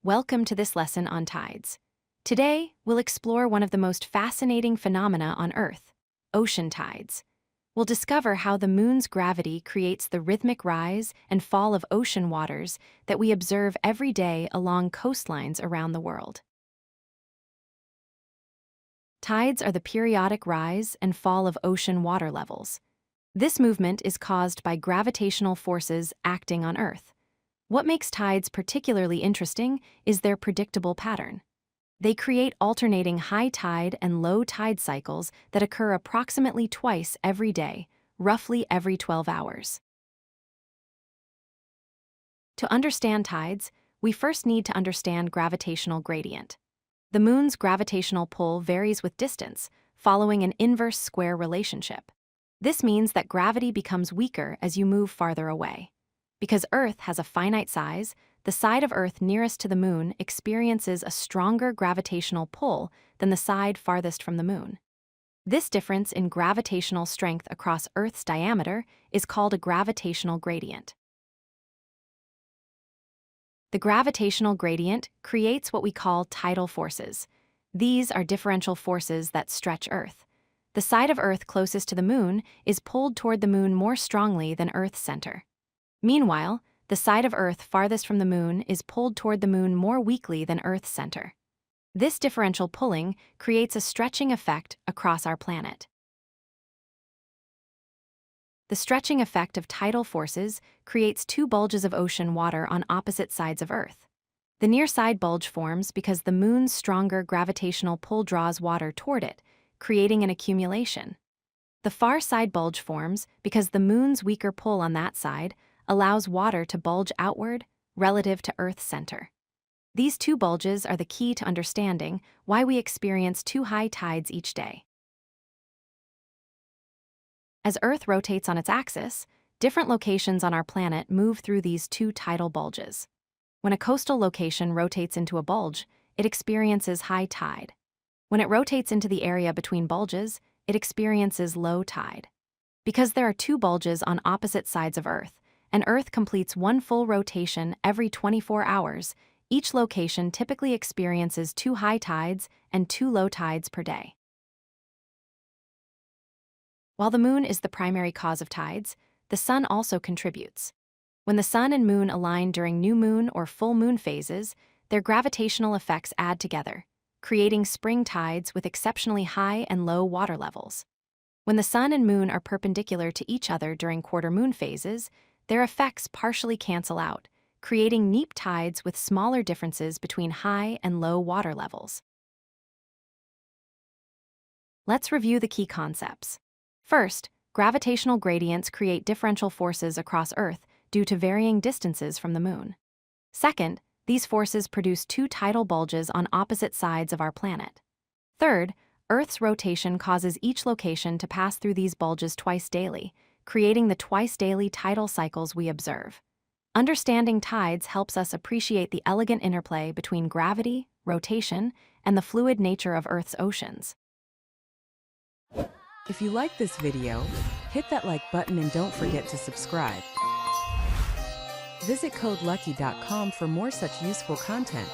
Welcome to this lesson on tides. Today, we'll explore one of the most fascinating phenomena on Earth, ocean tides. We'll discover how the moon's gravity creates the rhythmic rise and fall of ocean waters that we observe every day along coastlines around the world. Tides are the periodic rise and fall of ocean water levels. This movement is caused by gravitational forces acting on Earth. What makes tides particularly interesting is their predictable pattern. They create alternating high tide and low tide cycles that occur approximately twice every day, roughly every 12 hours. To understand tides, we first need to understand gravitational gradient. The moon's gravitational pull varies with distance, following an inverse square relationship. This means that gravity becomes weaker as you move farther away. Because Earth has a finite size, the side of Earth nearest to the moon experiences a stronger gravitational pull than the side farthest from the moon. This difference in gravitational strength across Earth's diameter is called a gravitational gradient. The gravitational gradient creates what we call tidal forces. These are differential forces that stretch Earth. The side of Earth closest to the moon is pulled toward the moon more strongly than Earth's center. Meanwhile, the side of Earth farthest from the moon is pulled toward the moon more weakly than Earth's center. This differential pulling creates a stretching effect across our planet. The stretching effect of tidal forces creates two bulges of ocean water on opposite sides of Earth. The near side bulge forms because the moon's stronger gravitational pull draws water toward it, creating an accumulation. The far side bulge forms because the moon's weaker pull on that side allows water to bulge outward relative to Earth's center. These two bulges are the key to understanding why we experience two high tides each day. As Earth rotates on its axis, different locations on our planet move through these two tidal bulges. When a coastal location rotates into a bulge, it experiences high tide. When it rotates into the area between bulges, it experiences low tide. Because there are two bulges on opposite sides of Earth, and Earth completes one full rotation every 24 hours, each location typically experiences two high tides and two low tides per day. While the moon is the primary cause of tides, the sun also contributes. When the sun and moon align during new moon or full moon phases, their gravitational effects add together, creating spring tides with exceptionally high and low water levels. When the sun and moon are perpendicular to each other during quarter moon phases, their effects partially cancel out, creating neap tides with smaller differences between high and low water levels. Let's review the key concepts. First, gravitational gradients create differential forces across Earth due to varying distances from the moon. Second, these forces produce two tidal bulges on opposite sides of our planet. Third, Earth's rotation causes each location to pass through these bulges twice daily, creating the twice-daily tidal cycles we observe. Understanding tides helps us appreciate the elegant interplay between gravity, rotation, and the fluid nature of Earth's oceans. If you like this video, hit that like button and don't forget to subscribe. Visit codelucky.com for more such useful content.